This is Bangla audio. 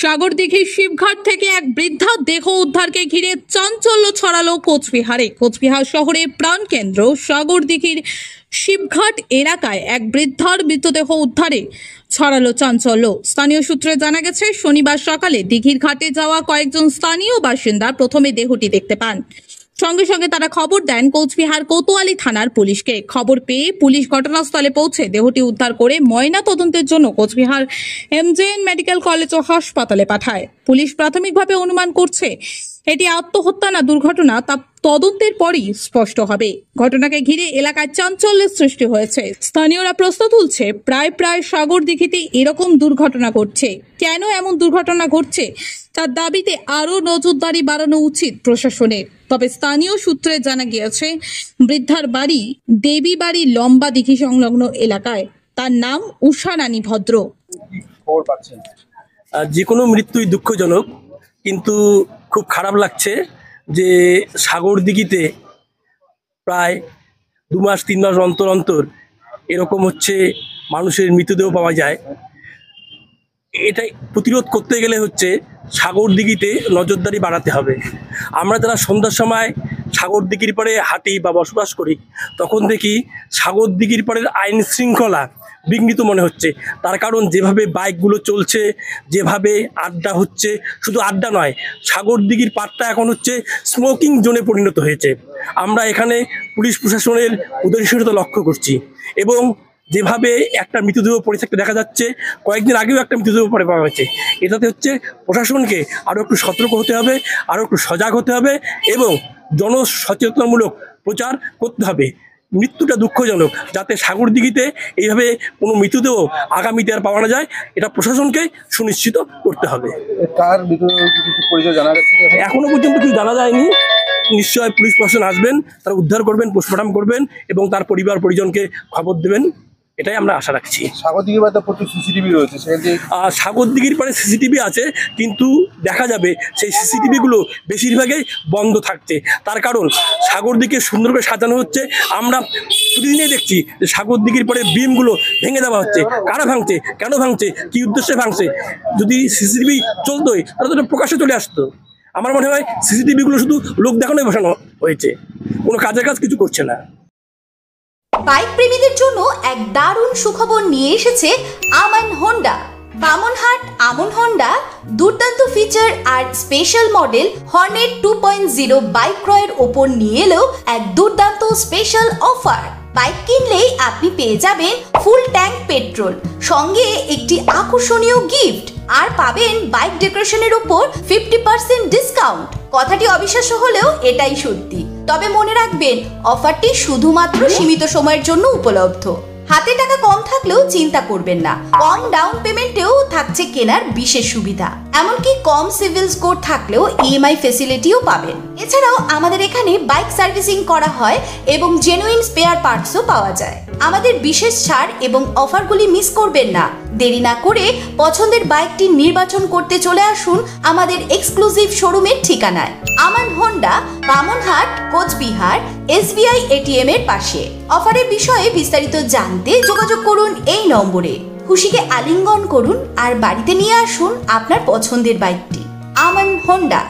সাগরদিঘির শিবঘাট থেকে এক বৃদ্ধার দেহ উদ্ধারকে ঘিরে চাঞ্চল্য ছড়ালো কোচবিহারে। কোচবিহার শহরের প্রাণকেন্দ্র সাগরদিঘির শিবঘাট এলাকায় এক বৃদ্ধার মৃতদেহ উদ্ধারে ছড়ালো চাঞ্চল্য। স্থানীয় সূত্রে জানা গেছে, শনিবার সকালে দিঘির ঘাটে যাওয়া কয়েকজন স্থানীয় বাসিন্দা প্রথমে দেহটি দেখতে পান। সঙ্গে সঙ্গে তারা খবর দেন কোচবিহার কোতোয়ালি থানার পুলিশকে। খবর পেয়ে পুলিশ ঘটনাস্থলে পৌঁছে দেহটি উদ্ধার করে ময়না তদন্তের জন্য কোচবিহার এমজেএন মেডিকেল কলেজ ও হাসপাতালে পাঠায়। পুলিশ প্রাথমিকভাবে অনুমান করছে এটি আত্মহত্যা না দুর্ঘটনা তা তদন্তের পরই স্পষ্ট হবে। ঘটনাকে ঘিরে এলাকায় চাঞ্চল্যের সৃষ্টি হয়েছে। স্থানীয়রা প্রশ্ন তুলছে, প্রায় সাগরদিঘিতে এরকম দুর্ঘটনা ঘটছে, কেন এমন দুর্ঘটনা ঘটছে তার দাবিতে আরও নজরদারি বাড়ানো উচিত প্রশাসনের। তবে স্থানীয় সূত্রে জানা গিয়েছে, বৃদ্ধার বাড়ি দেবী বাড়ি লম্বা দিঘি সংলগ্ন এলাকায়। তার নাম উষা রানী ভদ্র। যে কোনো মৃত্যুই দুঃখজনক, কিন্তু খুব খারাপ লাগছে যে সাগরদিঘিতে প্রায় 2 মাস 3 মাস অন্তর অন্তর এরকম হচ্ছে মানুষের মৃতদেহ পাওয়া যায়। এটা প্রতিরোধ করতে গেলে হচ্ছে সাগরদিঘিতে নজরদারি বাড়াতে হবে। আমরা যারা সন্ধ্যার সময় সাগরদিঘির পাড়ে হাঁটি বা বসবাস করি, তখন দেখি সাগরদিঘির পাড়ের আইন শৃঙ্খলা বিঘ্নিত মনে হচ্ছে। তার কারণ যেভাবে বাইকগুলো চলছে, যেভাবে আড্ডা হচ্ছে, শুধু আড্ডা নয়, সাগরদিঘির পাড়টা এখন হচ্ছে স্মোকিং জোনে পরিণত হয়েছে। আমরা এখানে পুলিশ প্রশাসনের উদাসীনতা লক্ষ্য করছি এবং যেভাবে একটা মৃতদেহ পড়ে থাকতে দেখা যাচ্ছে, কয়েকদিন আগেও একটা মৃতদেহ পড়ে পাওয়া হয়েছে। এটাতে হচ্ছে প্রশাসনকে আরও একটু সতর্ক হতে হবে, আরও একটু সজাগ হতে হবে এবং জনসচেতনমূলক প্রচার করতে হবে। মৃত্যুটা দুঃখজনক, যাতে সাগরদিঘিতে এইভাবে কোনো মৃতদেহ আগামীতে আর পাওয়া না যায়, এটা প্রশাসনকে সুনিশ্চিত করতে হবে। এখনো পর্যন্ত কিছু জানা যায়নি। নিশ্চয় পুলিশ প্রশাসন আসবেন, তারা উদ্ধার করবেন, পোস্টমর্টম করবেন এবং তার পরিবার পরিজনকে খবর দেবেন, এটাই আমরা আশা রাখছি। সাগরদিঘির পাড়ে প্রচুর সিসিটিভি রয়েছে, সাগরদিঘির পাড়ে সিসিটিভি আছে, কিন্তু দেখা যাবে সেই সিসিটিভিগুলো বেশিরভাগই বন্ধ থাকছে। তার কারণ সাগরদিঘিকে সুন্দর করে সাজানো হচ্ছে। আমরা প্রতিদিনই দেখছি যে সাগরদিঘির পাড়ে বিমগুলো ভেঙে দেওয়া হচ্ছে। কারা ভাঙছে, কেন ভাঙছে, কী উদ্দেশ্যে ভাঙছে? যদি সিসিটিভি চলতোই তাহলে তো প্রকাশ্যে চলে আসতো। আমার মনে হয় সিসিটিভিগুলো শুধু লোক দেখানোই বসানো হয়েছে, কোনো কাজের কাজ কিছু করছে না। বাইক প্রেমীদের জন্য এক দারুণ সুখবর নিয়ে এসেছে আমান হোন্ডা। বামনহাট আমন হোন্ডা দুর্দান্ত ফিচার আর স্পেশাল মডেল হর্নেট 2.0 বাইক ক্রয়ের ওপর নিয়ে এলো এক দুর্দান্ত স্পেশাল অফার। বাইক কিনলেই আপনি পেয়ে যাবেন ফুল ট্যাঙ্ক পেট্রোল, সঙ্গে একটি আকর্ষণীয় গিফট, আর পাবেন বাইক ডেকোরেশনের উপর 50% ডিসকাউন্ট। কথাটি অবিশ্বাস্য হলেও এটাই সত্যি। তবে মনে রাখবেন, অফারটি শুধুমাত্র সীমিত সময়ের জন্য উপলব্ধ। হাতে টাকা কম থাকলেও চিন্তা করবেন না, কম ডাউন পেমেন্টেও থাকছে কেনার বিশেষ সুবিধা। এমনকি কম সিভিল স্কোর থাকলেও ইএমআই ফেসিলিটিও পাবেন। এছাড়াও আমাদের এখানে বাইক সার্ভিসিং করা হয় এবং জেনুইন স্পেয়ার পার্টসও পাওয়া যায়। আমাদের বিশেষ ছাড় এবং অফারগুলি মিস করবেন না। দেরি না করে পছন্দের বাইকটি নির্বাচন করতে চলে আসুন আমাদের এক্সক্লুসিভ শোরুমের ঠিকানায়, Aman Honda, Bamanhat, Coochbehar, SBI ATM এর পাশে। অফারের বিষয়ে বিস্তারিত জানতে যোগাযোগ করুন এই নম্বরে। খুশিকে আলিঙ্গন করুন আর বাড়িতে নিয়ে আসুন আপনার পছন্দের বাইকটি। আমান হোন্ডা।